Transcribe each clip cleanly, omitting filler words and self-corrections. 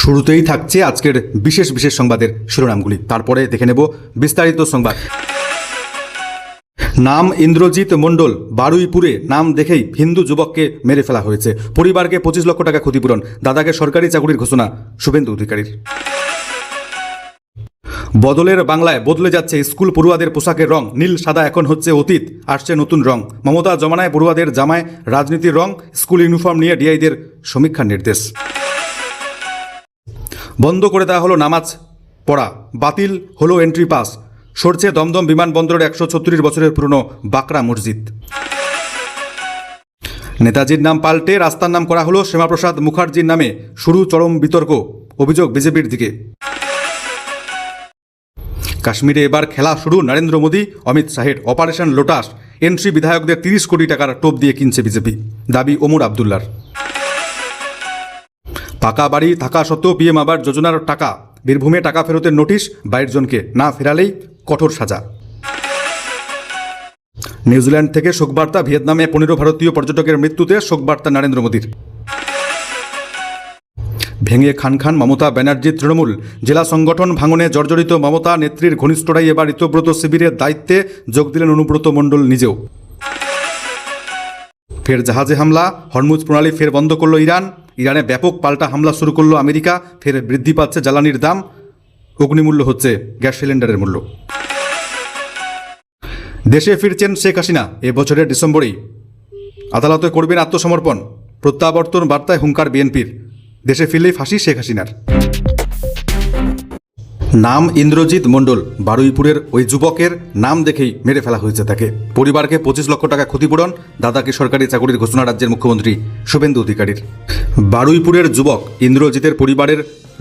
শুরুতেই থাকছে আজকের বিশেষ বিশেষ সংবাদের শিরোনামগুলি, তারপরে দেখে নেব বিস্তারিত সংবাদ। নাম ইন্দ্রজিৎ মণ্ডল, বারুইপুরে নাম দেখেই হিন্দু যুবককে মেরে ফেলা হয়েছে। পরিবারকে 25 লক্ষ টাকা ক্ষতিপূরণ, দাদাকে সরকারি চাকরির ঘোষণা শুভেন্দু অধিকারীর। বদলের বাংলায় বদলে যাচ্ছে স্কুল পড়ুয়াদের পোশাকের রং, নীল সাদা এখন হচ্ছে অতীত, আসছে নতুন রং। মমতা জমানায় পড়ুয়াদের জামায় রাজনীতির রং, স্কুল ইউনিফর্ম নিয়ে ডিআইদের সমীক্ষার নির্দেশ। বন্ধ করে দেওয়া হলো নামাজ পড়া, বাতিল হলো এন্ট্রি পাস, সরছে দমদম বিমানবন্দরের 136 বছরের পুরনো বাকরা মসজিদ। নেতাজির নাম পাল্টে রাস্তার নাম করা হলো শ্যামাপ্রসাদ মুখার্জির নামে, শুরু চরম বিতর্ক, অভিযোগ বিজেপির দিকে। কাশ্মীরে এবার খেলা শুরু নরেন্দ্র মোদী অমিত শাহের, অপারেশন লোটাস, এনসি বিধায়কদের 30 কোটি টাকার টোপ দিয়ে কিনছে বিজেপি, দাবি ওমর আবদুল্লার। পাকা বাড়ি থাকা সত্ত্বেও পিএম আবাস যোজনার টাকা, বীরভূমে টাকা ফেরতের নোটিশ, 22 জনকে না ফেরালেই কঠোর সাজা। নিউজিল্যান্ড থেকে শোকবার্তা, ভিয়েতনামে 15 ভারতীয় পর্যটকের মৃত্যুতে শোকবার্তা নরেন্দ্র মোদীর। ভেঙে খান খান মমতা ব্যানার্জির তৃণমূল, জেলা সংগঠন ভাঙনে জর্জরিত মমতা নেত্রীর ঘনিষ্ঠরাই এবার ঋতব্রত শিবিরের দায়িত্বে যোগ দিলেন অনুব্রত মণ্ডল নিজেও। ফের জাহাজে হামলা, হরমুজ প্রণালী ফের বন্ধ করল ইরান, ইরানে ব্যাপক পাল্টা হামলা শুরু করল আমেরিকা, ফের বৃদ্ধি পাচ্ছে জ্বালানির দাম, অগ্নিমূল্য হচ্ছে গ্যাস সিলিন্ডারের মূল্য। দেশে ফিরছেন শেখ হাসিনা এবছরের ডিসেম্বরেই, আদালতে করবেন আত্মসমর্পণ, প্রত্যাবর্তন বার্তায় হুঙ্কার বিএনপির, দেশে ফিরলেই ফাঁসি শেখ হাসিনার। নাম ইন্দ্রজিৎ মণ্ডল, বারুইপুরের ওই যুবকের নাম দেখেই মেরে ফেলা হয়েছে তাকে। পরিবারকে 25 লক্ষ টাকা ক্ষতিপূরণ, দাদাকে সরকারি চাকরির ঘোষণা রাজ্যের মুখ্যমন্ত্রী শুভেন্দু অধিকারীর। বারুইপুরের যুবক ইন্দ্রজিতের পরিবারের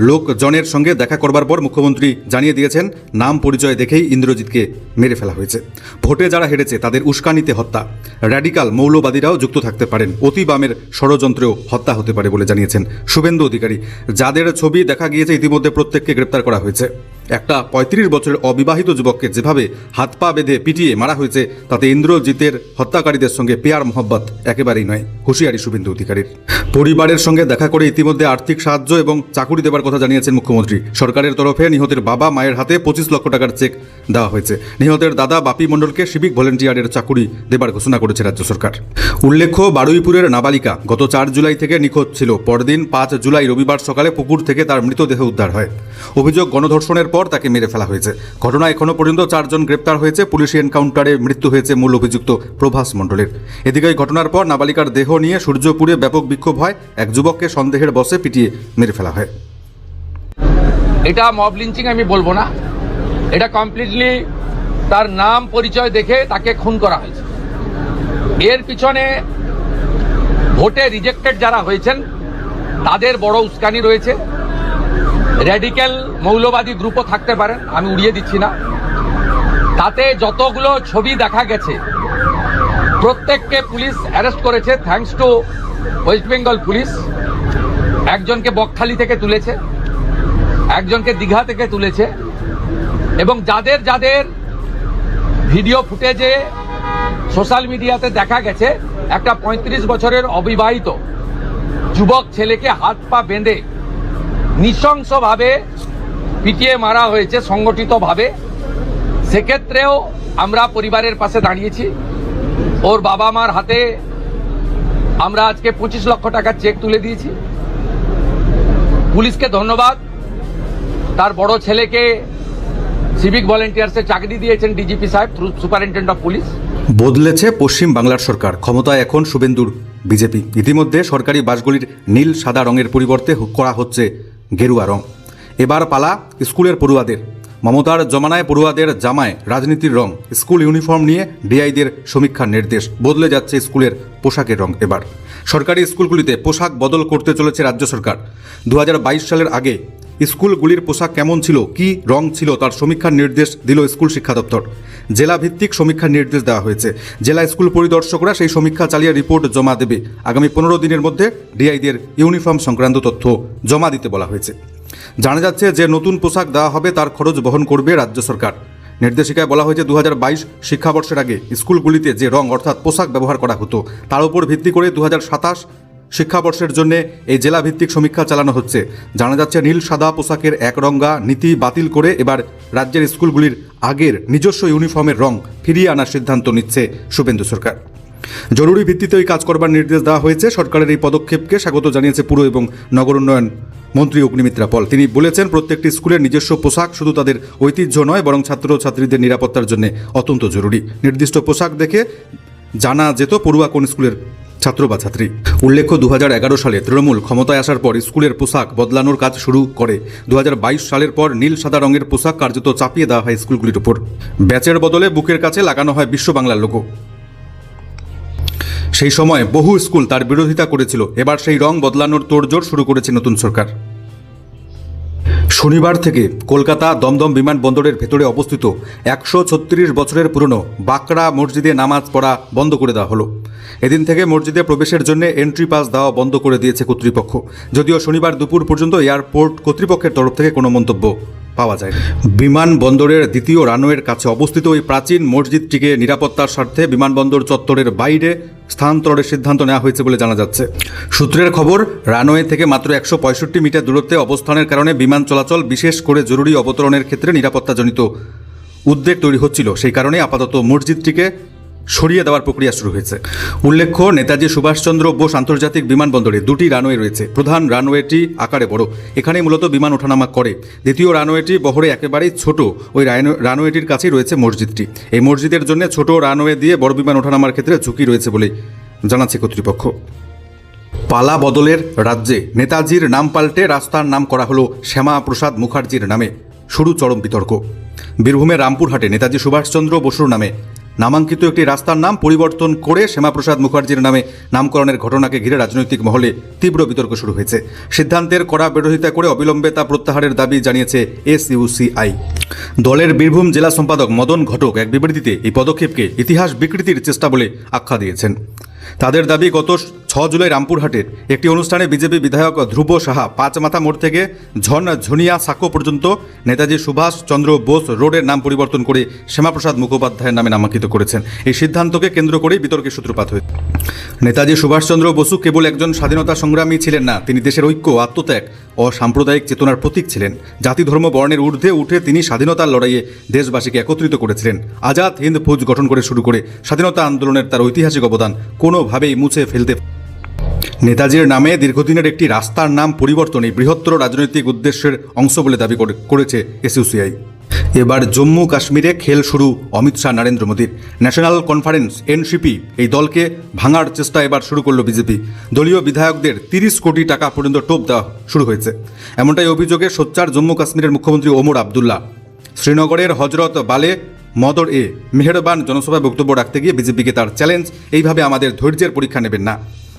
লোকজনের সঙ্গে দেখা করবার পর মুখ্যমন্ত্রী জানিয়ে দিয়েছেন, নাম পরিচয় দেখেই ইন্দ্রজিৎকে মেরে ফেলা হয়েছে। ভোটে যারা হেরেছে তাদের উস্কানিতে হত্যা, র্যাডিক্যাল মৌলবাদীরাও যুক্ত থাকতে পারেন, অতি বামের ষড়যন্ত্রেও হত্যা হতে পারে বলে জানিয়েছেন শুভেন্দু অধিকারী। যাদের ছবি দেখা গিয়েছে ইতিমধ্যে প্রত্যেককে গ্রেপ্তার করা হয়েছে। একটা 35 বছরের অবিবাহিত যুবককে যেভাবে হাত পা বেঁধে পিটিয়ে মারা হয়েছে, তাতে ইন্দ্রজিতের হত্যাকারীদের সঙ্গে পেয়ার মোহব্বত একেবারেই নয়, হুঁশিয়ারি শুভেন্দু অধিকারীর। পরিবারের সঙ্গে দেখা করে ইতিমধ্যে আর্থিক সাহায্য এবং চাকুরি দেবার কথা জানিয়েছেন মুখ্যমন্ত্রী। সরকারের তরফে নিহতের বাবা মায়ের হাতে 25 লক্ষ টাকার চেক দেওয়া হয়েছে। নিহতের দাদা বাপি মণ্ডলকে সিভিক ভলেন্টিয়ারের চাকুরি দেবার ঘোষণা করেছে রাজ্য সরকার। উল্লেখ্য, বারুইপুরের নাবালিকা গত 4 জুলাই থেকে নিখোঁজ ছিল। পরদিন 5 জুলাই রবিবার সকালে পুকুর থেকে তার মৃতদেহ উদ্ধার হয়। অভিযোগ, গণধর্ষণের পর তাকে মেরে ফেলা হয়েছে। ঘটনায় এখনো পর্যন্ত 4 জন গ্রেপ্তার হয়েছে। পুলিশি এনকাউন্টারে মৃত্যু হয়েছে মূল অভিযুক্ত প্রভাস মণ্ডলের। এদিকে ঘটনার পর নাবালিকার দেহ নিয়ে সূর্যপুরে ব্যাপক বিক্ষোভ হয়। এক যুবককে সন্দেহের বশে পিটিয়ে মেরে ফেলা হয়। এটা মব লিঞ্চিং আমি বলবো না, এটা কমপ্লিটলি তার নাম পরিচয় দেখে তাকে খুন করা হয়েছে। এর পিছনে ভোটে রিজেক্টেড যারা হয়েছেন তাদের বড় উস্কানি রয়েছে। র্যাডিক্যাল মৌলবাদী গ্রুপও থাকতে পারেন, আমি উড়িয়ে দিচ্ছি না। তাতে যতগুলো ছবি দেখা গেছে প্রত্যেককে পুলিশ অ্যারেস্ট করেছে, thanks to West Bengal police. একজনকে বকখালি থেকে তুলেছে, একজনকে দীঘা থেকে তুলেছে, এবং যাদের যাদের ভিডিও ফুটেজে সোশ্যাল মিডিয়াতে দেখা গেছে একটা 35 বছরের অবিবাহিত যুবক ছেলেকে হাত পা বেঁধে নৃশংসভাবে পিটিয়ে মারা হয়েছে সংগঠিতভাবে। সেক্ষেত্রেও আমরা পরিবারের পাশে দাঁড়িয়েছি। ওর বাবা মার হাতে আমরা আজকে 25 লক্ষ টাকার চেক তুলে দিয়েছি। পুলিশকে ধন্যবাদ, তার বড় ছেলেকে সিভিক ভলেন্টিয়ার্সে চাকরি দিয়েছেন ডিজিপি সাহেব থ্রু সুপারিনটেন্ডেন্ট অফ পুলিশ। বদলেছে পশ্চিম বাংলার সরকার, ক্ষমতায় এখন শুভেন্দুর বিজেপি। ইতিমধ্যে সরকারি বাসগুলির নীল সাদা রঙের পরিবর্তে করা হচ্ছে গেরুয়া রং। এবার পালা স্কুলের পড়ুয়াদের। মমতার জমানায় পড়ুয়াদের জামায় রাজনীতির রং, স্কুল ইউনিফর্ম নিয়ে ডিআইদের সমীক্ষার নির্দেশ। বদলে যাচ্ছে স্কুলের পোশাকের রং। এবার সরকারি স্কুলগুলিতে পোশাক বদল করতে চলেছে রাজ্য সরকার। 2022 সালের আগে স্কুলগুলির পোশাক কেমন ছিল, কি রং ছিল, তার সমীক্ষার নির্দেশ দিল স্কুল শিক্ষা দপ্তর। জেলা ভিত্তিক সমীক্ষার নির্দেশ দেওয়া হয়েছে। জেলা স্কুল পরিদর্শকরা সেই সমীক্ষা চালিয়ে রিপোর্ট জমা দেবে। আগামী 15 দিনের মধ্যে ডিআইদের ইউনিফর্ম সংক্রান্ত তথ্য জমা দিতে বলা হয়েছে। জানা যাচ্ছে যে নতুন পোশাক দেওয়া হবে তার খরচ বহন করবে রাজ্য সরকার। নির্দেশিকায় বলা হয়েছে 2022 শিক্ষাবর্ষের আগে স্কুলগুলিতে যে রং অর্থাৎ পোশাক ব্যবহার করা হতো তার উপর ভিত্তি করে 2027 শিক্ষাবর্ষের জন্য এই জেলাভিত্তিক সমীক্ষা চালানো হচ্ছে। জানা যাচ্ছে নীল সাদা পোশাকের একরঙা নীতি বাতিল করে এবার রাজ্যের স্কুলগুলির আগের নিজস্ব ইউনিফর্মের রং ফিরিয়ে আনার সিদ্ধান্ত নিচ্ছে শুভেন্দু সরকার। জরুরি ভিত্তিতে ওই কাজ করবার নির্দেশ দেওয়া হয়েছে। সরকারের এই পদক্ষেপকে স্বাগত জানিয়েছে পুর এবং নগর উন্নয়ন মন্ত্রী অগ্নিমিত্রা পল। তিনি বলেছেন, প্রত্যেকটি স্কুলের নিজস্ব পোশাক শুধু তাদের ঐতিহ্য নয়, বরং ছাত্র ছাত্রীদের নিরাপত্তার জন্য অত্যন্ত জরুরি। নির্দিষ্ট পোশাক দেখে জানা যেত পড়ুয়া কোন স্কুলের ছাত্র বা ছাত্রী। উল্লেখ্য, 2011 সালে তৃণমূল ক্ষমতায় আসার পর স্কুলের পোশাক বদলানোর কাজ শুরু করে। 2022 সালের পর নীল সাদা রঙের পোশাক কার্যত চাপিয়ে দেওয়া হয় স্কুলগুলির উপর। ব্যাচের বদলে বুকের কাছে লাগানো হয় বিশ্ব বাংলার লোগো। সেই সময় বহু স্কুল তার বিরোধিতা করেছিল। এবার সেই রং বদলানোর তোড়জোড় শুরু করেছে নতুন সরকার। শনিবার থেকে কলকাতা দমদম বিমানবন্দরের ভেতরে অবস্থিত 136 বছরের পুরনো বাকরা মসজিদে নামাজ পড়া বন্ধ করে দেওয়া হলো। এদিন থেকে মসজিদে প্রবেশের জন্য এন্ট্রি পাস দেওয়া বন্ধ করে দিয়েছে কর্তৃপক্ষ। যদিও শনিবার দুপুর পর্যন্ত এয়ারপোর্ট কর্তৃপক্ষের তরফ থেকে কোনো মন্তব্য পাওয়া যায়। বিমানবন্দরের দ্বিতীয় রানওয়ের কাছে অবস্থিত ওই প্রাচীন মসজিদটিকে নিরাপত্তার স্বার্থে বিমানবন্দর চত্বরের বাইরে স্থানান্তরের সিদ্ধান্ত নেওয়া হয়েছে বলে জানা যাচ্ছে। সূত্রের খবর, রানওয়ে থেকে মাত্র 165 মিটার দূরত্বে অবস্থানের কারণে বিমান চলাচল, বিশেষ করে জরুরি অবতরণের ক্ষেত্রে নিরাপত্তাজনিত উদ্বেগ তৈরি হচ্ছিল। সেই কারণে আপাতত মসজিদটিকে সরিয়ে দেওয়ার প্রক্রিয়া শুরু হয়েছে। উল্লেখ্য, নেতাজি সুভাষচন্দ্র বোস আন্তর্জাতিক বিমানবন্দরে দুটি রানওয়ে রয়েছে। প্রধান রানওয়েটি আকারে বড়, এখানেই মূলত বিমান ওঠানামা করে। দ্বিতীয় রানওয়েটি বহরে একেবারেই ছোট, ওই রানওয়েটির কাছেই রয়েছে মসজিদটি। এই মসজিদের জন্য ছোট রানওয়ে দিয়ে বড় বিমান ওঠানামার ক্ষেত্রে ঝুঁকি রয়েছে বলে জানাচ্ছে কর্তৃপক্ষ। পালা বদলের রাজ্যে নেতাজির নাম পাল্টে রাস্তার নাম করা হলো শ্যামাপ্রসাদ মুখার্জির নামে। শুরু চরম বিতর্ক। বীরভূমের রামপুরহাটে নেতাজি সুভাষচন্দ্র বসুর নামে নামাঙ্কিত একটি রাস্তার নাম পরিবর্তন করে শ্যামাপ্রসাদ মুখার্জির নামে নামকরণের ঘটনাকে ঘিরে রাজনৈতিক মহলে তীব্র বিতর্ক শুরু হয়েছে। সিদ্ধান্তের কড়া বিরোধিতা করে অবিলম্বে তা প্রত্যাহারের দাবি জানিয়েছে SUCI। দলের বীরভূম জেলা সম্পাদক মদন ঘটক এক বিবৃতিতে এই পদক্ষেপকে ইতিহাস বিকৃতির চেষ্টা বলে আখ্যা দিয়েছেন। তাদের দাবি, গত 6 জুলাই রামপুরহাটের একটি অনুষ্ঠানে বিজেপি বিধায়ক ধ্রুব সাহা পাঁচমাথা মোড় থেকে ঝনিয়া সাঁকো পর্যন্ত নেতাজি সুভাষ চন্দ্র বোস রোডের নাম পরিবর্তন করে শ্যামাপ্রসাদ মুখোপাধ্যায়ের নামে নামাঙ্কিত করেছেন। এই সিদ্ধান্তকে কেন্দ্র করেই বিতর্কের সূত্রপাত হয়েছে। নেতাজি সুভাষচন্দ্র বসু কেবল একজন স্বাধীনতা সংগ্রামী ছিলেন না, তিনি দেশের ঐক্য, আত্মত্যাগ ও সাম্প্রদায়িক চেতনার প্রতীক ছিলেন। জাতি ধর্ম বর্ণের ঊর্ধ্বে উঠে তিনি স্বাধীনতার লড়াইয়ে দেশবাসীকে একত্রিত করেছিলেন। আজাদ হিন্দ ফৌজ গঠন করে শুরু করে স্বাধীনতা আন্দোলনের তার ঐতিহাসিক অবদান কোনোভাবেই মুছে ফেলতে। নেতাজির নামে দীর্ঘদিনের একটি রাস্তার নাম পরিবর্তনে বৃহত্তর রাজনৈতিক উদ্দেশ্যের অংশ বলে দাবি করেছে SUCI। এবার জম্মু কাশ্মীরে খেল শুরু অমিত শাহ নরেন্দ্র মোদীর। ন্যাশনাল কনফারেন্স NCP এই দলকে ভাঙার চেষ্টা এবার শুরু করল বিজেপি। দলীয় বিধায়কদের 30 কোটি টাকা পর্যন্ত টোপ দেওয়া শুরু হয়েছে, এমনটাই অভিযোগে সোচ্চার জম্মু কাশ্মীরের মুখ্যমন্ত্রী ওমর আবদুল্লাহ। শ্রীনগরের হজরত বালে মদর মেহেরবান জনসভায় বক্তব্য রাখতে গিয়ে বিজেপিকে তার চ্যালেঞ্জ, এইভাবে আমাদের ধৈর্যের পরীক্ষা নেবেন না।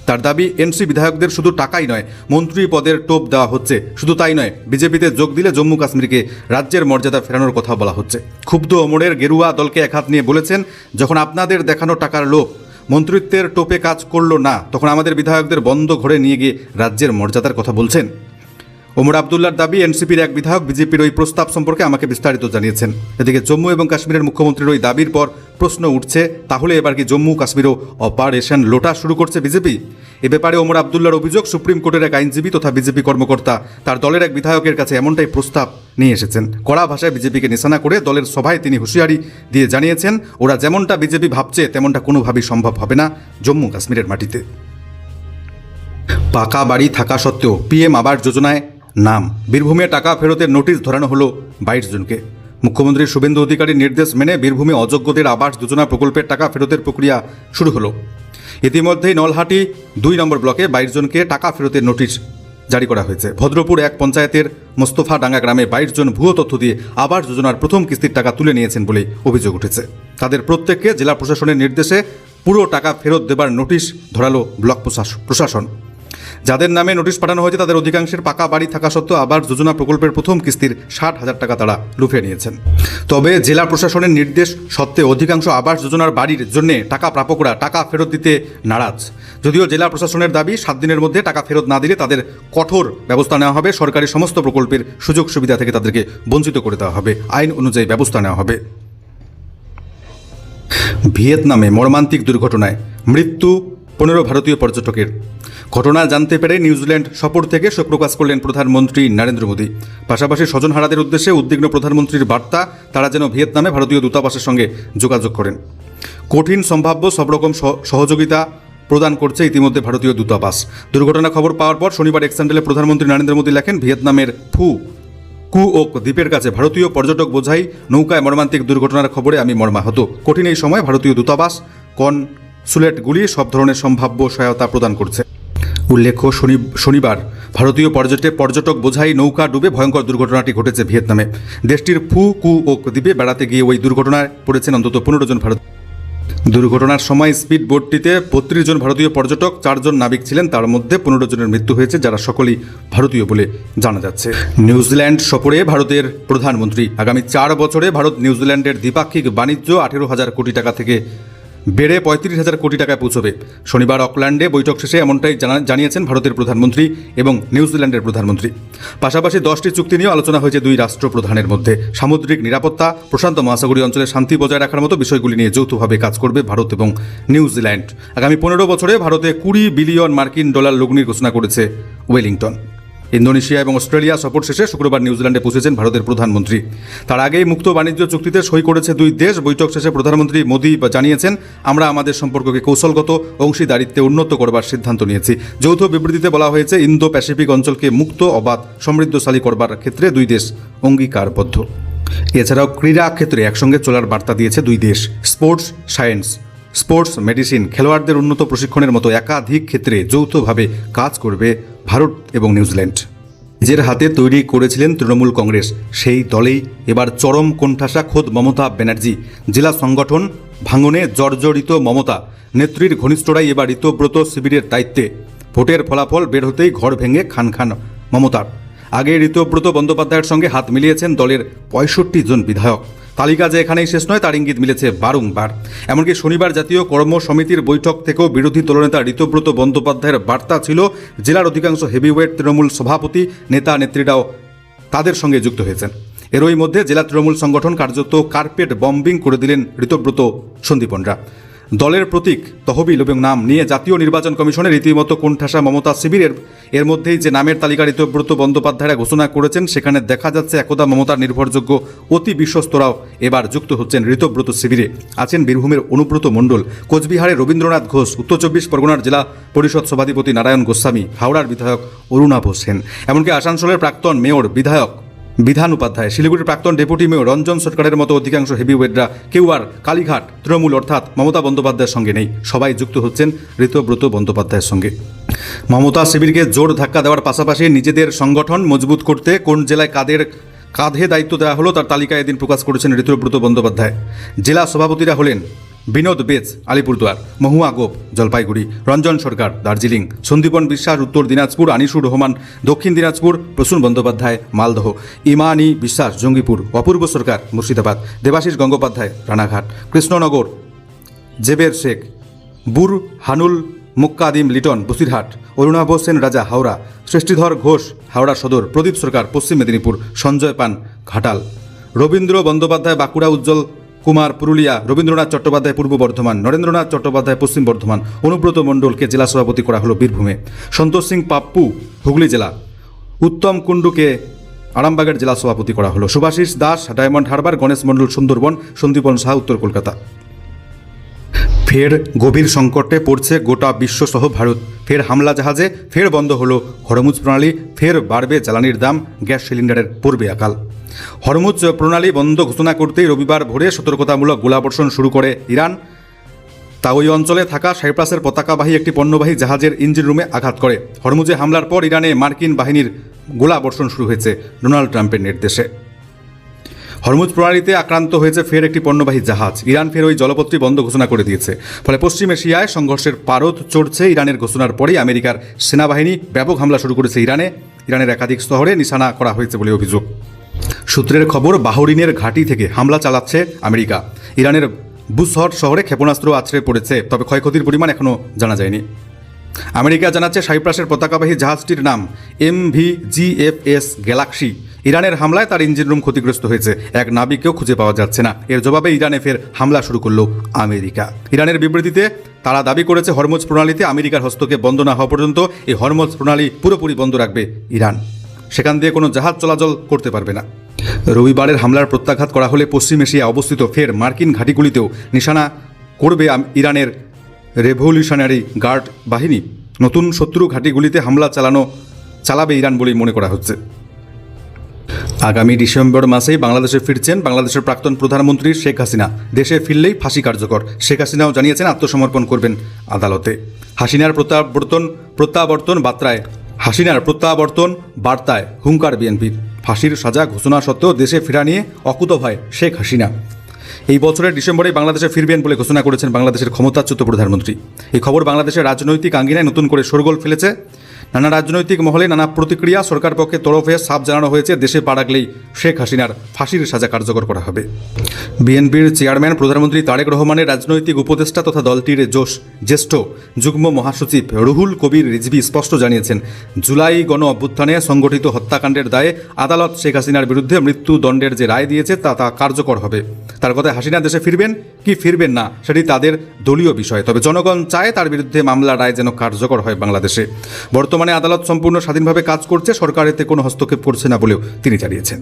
তার দাবি, NC বিধায়কদের শুধু টাকাই নয়, মন্ত্রী পদের টোপ দেওয়া হচ্ছে। শুধু তাই নয়, বিজেপিতে যোগ দিলে জম্মু কাশ্মীরকে রাজ্যের মর্যাদা ফেরানোর কথা বলা হচ্ছে। ক্ষুব্ধ ওমরের গেরুয়া দলকে একহাত নিয়ে বলেছেন, যখন আপনাদের দেখানো টাকার লোভ মন্ত্রিত্বের টোপে কাজ করলো না, তখন আমাদের বিধায়কদের বন্ধ ঘরে নিয়ে গিয়ে রাজ্যের মর্যাদার কথা বলছেন। ওমর আবদুল্লার দাবি, NCPর এক বিধায়ক বিজেপির ওই প্রস্তাব সম্পর্কে আমাকে বিস্তারিত জানিয়েছেন। এদিকে জম্মু এবং কাশ্মীরের মুখ্যমন্ত্রীর ওই দাবির পর প্রশ্ন উঠছে, তাহলে এবার কি জম্মু কাশ্মীরও অপারেশন লোটা শুরু করছে বিজেপি? এ ব্যাপারে ওমর আবদুল্লার অভিযোগ, সুপ্রিম কোর্টের এক আইনজীবী তথা বিজেপি কর্মকর্তা তার দলের এক বিধায়কের কাছে এমনটাই প্রস্তাব নিয়ে এসেছেন। কড়া ভাষায় বিজেপিকে নিশানা করে দলের সভায় তিনি হুঁশিয়ারি দিয়ে জানিয়েছেন, ওরা যেমনটা বিজেপি ভাবছে তেমনটা কোনোভাবেই সম্ভব হবে না জম্মু কাশ্মীরের মাটিতে। পাকা বাড়ি থাকা সত্ত্বেও PM আবাস যোজনায় নাম, বীরভূমে টাকা ফেরতের নোটিশ ধরানো হলো 22 জনকে। মুখ্যমন্ত্রী শুভেন্দু অধিকারীর নির্দেশ মেনে বীরভূমে অযোগ্যদের আবাস যোজনা প্রকল্পের টাকা ফেরতের প্রক্রিয়া শুরু হলো। ইতিমধ্যেই নলহাটি 2 নম্বর ব্লকে 22 জনকে টাকা ফেরতের নোটিশ জারি করা হয়েছে। ভদ্রপুর 1 পঞ্চায়েতের মোস্তফাডাঙ্গা গ্রামে 22 জন ভুয়ো তথ্য দিয়ে আবাস যোজনার প্রথম কিস্তির টাকা তুলে নিয়েছেন বলে অভিযোগ উঠেছে। তাদের প্রত্যেককে জেলা প্রশাসনের নির্দেশে পুরো টাকা ফেরত দেবার নোটিশ ধরালো ব্লক প্রশাসন। যাদের নামে নোটিশ পাঠানো হয়েছে তাদের অধিকাংশের পাকা বাড়ি থাকা সত্ত্বেও আবাস যোজনা প্রকল্পের প্রথম কিস্তির 60,000 টাকা তারা লুফে নিয়েছেন। তবে জেলা প্রশাসনের নির্দেশ সত্ত্বেও অধিকাংশ আবাস যোজনার বাড়ির জন্য টাকা প্রাপকরা টাকা ফেরত দিতে নারাজ। যদিও জেলা প্রশাসনের দাবি, 7 দিনের মধ্যে টাকা ফেরত না দিলে তাদের কঠোর ব্যবস্থা নেওয়া হবে। সরকারি সমস্ত প্রকল্পের সুযোগ সুবিধা থেকে তাদেরকে বঞ্চিত করে দেওয়া হবে, আইন অনুযায়ী ব্যবস্থা নেওয়া হবে। ভিয়েতনামে মর্মান্তিক দুর্ঘটনায় মৃত্যু 15 ভারতীয় পর্যটকের। ঘটনা জানতে পেরে নিউজিল্যান্ড সফর থেকে শোক প্রকাশ করলেন প্রধানমন্ত্রী নরেন্দ্র মোদী। পাশাপাশি স্বজনহারাদের উদ্দেশ্যে উদ্বিগ্ন প্রধানমন্ত্রীর বার্তা, তারা যেন ভিয়েতনামে ভারতীয় দূতাবাসের সঙ্গে যোগাযোগ করেন। কঠিন সম্ভাব্য সব রকম সহযোগিতা প্রদান করছে ইতিমধ্যে ভারতীয় দূতাবাস। দুর্ঘটনা খবর পাওয়ার পর শনিবার এক্স হ্যান্ডেলে প্রধানমন্ত্রী নরেন্দ্র মোদী লেখেন, ভিয়েতনামের কুওক দ্বীপের কাছে ভারতীয় পর্যটক বোঝাই নৌকায় মর্মান্তিক দুর্ঘটনার খবরে আমি মর্মাহত। কঠিন এই সময় ভারতীয় দূতাবাস কনসুলেটগুলি সব ধরনের সম্ভাব্য সহায়তা প্রদান করছে। উল্লেখ্য, শনিবার ভারতীয় পর্যটক বোঝাই নৌকা ডুবে ভয়ঙ্কর দুর্ঘটনাটি ঘটেছে ভিয়েতনামে। দেশটির কুওক দ্বীপে বেড়াতে গিয়ে ওই দুর্ঘটনায় পড়েছেন অন্তত 15 জন ভারতীয়। দুর্ঘটনার সময় স্পিড বোটটিতে 32 জন ভারতীয় পর্যটক, 4 জন নাবিক ছিলেন, তার মধ্যে 15 জনের মৃত্যু হয়েছে, যারা সকলেই ভারতীয় বলে জানা যাচ্ছে। নিউজিল্যান্ড সফরে ভারতের প্রধানমন্ত্রী। আগামী 4 বছরে ভারত নিউজিল্যান্ডের দ্বিপাক্ষিক বাণিজ্য 18,000 কোটি টাকা থেকে বেড়ে 35,000 কোটি টাকায় পৌঁছবে। শনিবার অকল্যান্ডে বৈঠক শেষে এমনটাই জানিয়েছেন ভারতের প্রধানমন্ত্রী এবং নিউজিল্যান্ডের প্রধানমন্ত্রী। পাশাপাশি 10টি চুক্তি নিয়েও আলোচনা হয়েছে দুই রাষ্ট্রপ্রধানের মধ্যে। সামুদ্রিক নিরাপত্তা, প্রশান্ত মহাসাগরীয় অঞ্চলে শান্তি বজায় রাখার মতো বিষয়গুলি নিয়ে যৌথভাবে কাজ করবে ভারত এবং নিউজিল্যান্ড। আগামী 15 বছরে ভারতে $20 বিলিয়ন মার্কিন ডলার লগ্নির ঘোষণা করেছে ওয়েলিংটন। ইন্দোনেশিয়া এবং অস্ট্রেলিয়া সফর শেষে শুক্রবার নিউজিল্যান্ডে পৌঁছেছেন ভারতের প্রধানমন্ত্রী। তার আগেই মুক্ত বাণিজ্য চুক্তিতে সই করেছে দুই দেশ। বৈঠক শেষে প্রধানমন্ত্রী মোদী জানিয়েছেন, আমরা আমাদের সম্পর্ককে কৌশলগত অংশীদারিত্বে উন্নত করবার সিদ্ধান্ত নিয়েছি। যৌথ বিবৃতিতে বলা হয়েছে, ইন্দো প্যাসিফিক অঞ্চলকে মুক্ত, অবাধ, সমৃদ্ধশালী করবার ক্ষেত্রে দুই দেশ অঙ্গীকারবদ্ধ। এছাড়াও ক্রীড়া ক্ষেত্রে একসঙ্গে চলার বার্তা দিয়েছে দুই দেশ। স্পোর্টস সায়েন্স, স্পোর্টস মেডিসিন, খেলোয়াড়দের উন্নত প্রশিক্ষণের মতো একাধিক ক্ষেত্রে যৌথভাবে কাজ করবে ভারত এবং নিউজিল্যান্ড। নিজের হাতে তৈরি করেছিলেন তৃণমূল কংগ্রেস, সেই দলেই এবার চরম কোণঠাসা খোদ মমতা ব্যানার্জি। জেলা সংগঠন ভাঙনে জর্জরিত মমতা নেত্রীর ঘনিষ্ঠরাই এবার ঋতব্রত শিবিরের দায়িত্বে। ভোটের ফলাফল বের হতেই ঘর ভেঙে খান মমতার। আগে ঋতব্রত বন্দ্যোপাধ্যায়ের সঙ্গে হাত মিলিয়েছেন দলের 65 জন বিধায়ক। তালিকা যে এখানেই শেষ নয়, তার ইঙ্গিত মিলেছে বারংবার। এমনকি শনিবার জাতীয় কর্মসমিতির বৈঠক থেকেও বিরোধী দলনেতা ঋতব্রত বন্দ্যোপাধ্যায়ের বার্তা ছিল, জেলার অধিকাংশ হেভিওয়েট তৃণমূল সভাপতি, নেতা নেত্রীরাও তাদের সঙ্গে যুক্ত হয়েছেন। এরই মধ্যে জেলা তৃণমূল সংগঠন কার্যত কার্পেট বম্বিং করে দিলেন ঋতব্রত সন্দীপনরা। দলের প্রতীক, তহবিল এবং নাম নিয়ে জাতীয় নির্বাচন কমিশনের রীতিমতো কোণঠাসা মমতা শিবিরের। এর মধ্যেই যে নামের তালিকা ঋতব্রত বন্দ্যোপাধ্যায়রা ঘোষণা করেছেন, সেখানে দেখা যাচ্ছে একদা মমতার নির্ভরযোগ্য অতি বিশ্বস্তরাও এবার যুক্ত হচ্ছেন ঋতব্রত শিবিরে। আছেন বীরভূমের অনুব্রত মণ্ডল, কোচবিহারের রবীন্দ্রনাথ ঘোষ, উত্তর 24 পরগনার জেলা পরিষদ সভাধিপতি নারায়ণ গোস্বামী, হাওড়ার বিধায়ক অরুণাভ সেন, এমনকি আসানসোলের প্রাক্তন মেয়র বিধান উপাধ্যায়, শিলিগুড়ির প্রাক্তন ডেপুটি মেয়র রঞ্জন সরকারের মতো অধিকাংশ হেভিওয়েটরা কেউ আর কালীঘাট তৃণমূল অর্থাৎ মমতা বন্দ্যোপাধ্যায়ের সঙ্গে নেই। সবাই যুক্ত হচ্ছেন ঋতব্রত বন্দ্যোপাধ্যায়ের সঙ্গে। মমতা শিবিরকে জোর ধাক্কা দেওয়ার পাশাপাশি নিজেদের সংগঠন মজবুত করতে কোন জেলায় কাঁধে দায়িত্ব দেওয়া হলো তার তালিকা এদিন প্রকাশ করেছেন ঋতব্রত বন্দ্যোপাধ্যায়। জেলা সভাপতিরা হলেন বিনোদ বেজ, আলিপুরদুয়ার; মহুয়া গোপ, জলপাইগুড়ি; রঞ্জন সরকার, দার্জিলিং; সন্দীপন বিশ্বাস, উত্তর দিনাজপুর; আনিসুর রহমান, দক্ষিণ দিনাজপুর; প্রসূন বন্দ্যোপাধ্যায়, মালদহ; ইমানি বিশ্বাস, জঙ্গিপুর; অপূর্ব সরকার, মুর্শিদাবাদ; দেবাশিস গঙ্গোপাধ্যায়, রানাঘাট; কৃষ্ণনগর; জেবের শেখ, বুরহানুল মুক্কাদিম লিটন, বসিরহাট; অরুণাভ সেন রাজা, হাওড়া; সৃষ্টিধর ঘোষ, হাওড়া সদর; প্রদীপ সরকার, পশ্চিম মেদিনীপুর; সঞ্জয় পান, ঘাটাল; রবীন্দ্র বন্দ্যোপাধ্যায়, বাঁকুড়া; উজ্জ্বল কুমার, পুরুলিয়া; রবীন্দ্রনাথ চট্টোপাধ্যায়, পূর্ব বর্ধমান; নরেন্দ্রনাথ চট্টোপাধ্যায়, পশ্চিম বর্ধমান; অনুব্রত মণ্ডলকে জেলা সভাপতি করা হলো বীরভূমে; সন্তোষ সিং পাপ্পু, হুগলি জেলা; উত্তম কুণ্ডুকে আরামবাগের জেলা সভাপতি করা হলো; সুভাষিস দাস, ডায়মন্ড হারবার; গণেশ মণ্ডল, সুন্দরবন; সন্দীপন সাহা, উত্তর কলকাতা। ফের গভীর সংকটে পড়ছে গোটা বিশ্বসহ ভারত। ফের হামলা জাহাজে, ফের বন্ধ হলো হরমুজ প্রণালী, ফের বাড়বে জ্বালানির দাম, গ্যাস সিলিন্ডারের পড়বে আকাল। হরমুজ প্রণালী বন্ধ ঘোষণা করতেই রবিবার ভোরে সতর্কতামূলক গোলাবর্ষণ শুরু করে ইরান। তা ওই অঞ্চলে থাকা সাইপ্রাসের পতাকাবাহী একটি পণ্যবাহী জাহাজের ইঞ্জিন রুমে আঘাত করে। হরমুজে হামলার পর ইরানে মার্কিন বাহিনীর গোলাবর্ষণ শুরু হয়েছে ডোনাল্ড ট্রাম্পের নির্দেশে। হরমুজ প্রণালীতে আক্রান্ত হয়েছে ফের একটি পণ্যবাহী জাহাজ। ইরান ফের ওই জলপথটি বন্ধ ঘোষণা করে দিয়েছে। ফলে পশ্চিম এশিয়ায় সংঘর্ষের পারদ চড়ছে। ইরানের ঘোষণার পরেই আমেরিকার সেনাবাহিনী ব্যাপক হামলা শুরু করেছে ইরানের একাধিক শহরে নিশানা করা হয়েছে বলে অভিযোগ। সূত্রের খবর, বাহরিনের ঘাঁটি থেকে হামলা চালাচ্ছে আমেরিকা। ইরানের বুসহট শহরে ক্ষেপণাস্ত্র আছড়ে পড়েছে, তবে ক্ষয়ক্ষতির পরিমাণ এখনও জানা যায়নি। আমেরিকা জানাচ্ছে সাইপ্রাসের পতাকাবাহী জাহাজটির নাম MV-GFS গ্যালাক্সি। ইরানের হামলায় তার ইঞ্জিন রুম ক্ষতিগ্রস্ত হয়েছে, এক নাবিককেও খুঁজে পাওয়া যাচ্ছে না। এর জবাবে ইরানে ফের হামলা শুরু করলো আমেরিকা। ইরানের বিবৃতিতে তারা দাবি করেছে হরমুজ প্রণালীতে আমেরিকার হস্তক্ষেপ বন্ধ না হওয়া পর্যন্ত এই হরমুজ প্রণালী পুরোপুরি বন্ধ রাখবে ইরান। সেখান দিয়ে কোনো জাহাজ চলাচল করতে পারবে না। রবিবারের হামলার প্রত্যাঘাত করা হলে পশ্চিম এশিয়া অবস্থিত ফের মার্কিন ঘাঁটিগুলিতেও নিশানা করবে ইরানের রেভলিউশনারি গার্ড বাহিনী। নতুন শত্রু ঘাঁটিগুলিতে হামলা চালাবে ইরান বলেই মনে করা হচ্ছে। আগামী ডিসেম্বর মাসেই বাংলাদেশে ফিরছেন বাংলাদেশের প্রাক্তন প্রধানমন্ত্রী শেখ হাসিনা। দেশে ফিরলেই ফাঁসি কার্যকর। শেখ হাসিনাও জানিয়েছেন আত্মসমর্পণ করবেন আদালতে। হাসিনার প্রত্যাবর্তন বার্তায় হুঙ্কার বিএনপির। ফাঁসির সাজা ঘোষণা সত্ত্বেও দেশে ফেরা নিয়ে অকুতোভয় শেখ হাসিনা। এই বছরের ডিসেম্বরেই বাংলাদেশে ফিরবেন বলে ঘোষণা করেছেন বাংলাদেশের ক্ষমতাচ্যুত প্রধানমন্ত্রী। এই খবর বাংলাদেশের রাজনৈতিক আঙ্গিনায় নতুন করে শোরগোল ফেলেছে। নানা রাজনৈতিক মহলে নানা প্রতিক্রিয়া। সরকার পক্ষের তরফে সাফ জানানো হয়েছে দেশে পা রাখলেই শেখ হাসিনার ফাঁসির সাজা কার্যকর করা হবে। বিএনপির চেয়ারম্যান প্রধানমন্ত্রী তারেক রহমানের রাজনৈতিক উপদেষ্টা তথা দলটির জ্যেষ্ঠ যুগ্ম মহাসচিব রুহুল কবির রিজভী স্পষ্ট জানিয়েছেন, জুলাই গণ অভ্যুত্থানে সংগঠিত হত্যাকাণ্ডের দায়ে আদালত শেখ হাসিনার বিরুদ্ধে মৃত্যুদণ্ডের যে রায় দিয়েছে তা কার্যকর হবে। তার কথায় হাসিনা দেশে ফিরবেন কি ফিরবেন না সেটি তাদের দলীয় বিষয়, তবে জনগণ চায় তার বিরুদ্ধে মামলা রায় যেন কার্যকর হয় বাংলাদেশে। বর্তমানে আদালত সম্পূর্ণ স্বাধীনভাবে কাজ করছে, সরকার এতে কোনো হস্তক্ষেপ করছে না বলেও তিনি জানিয়েছেন।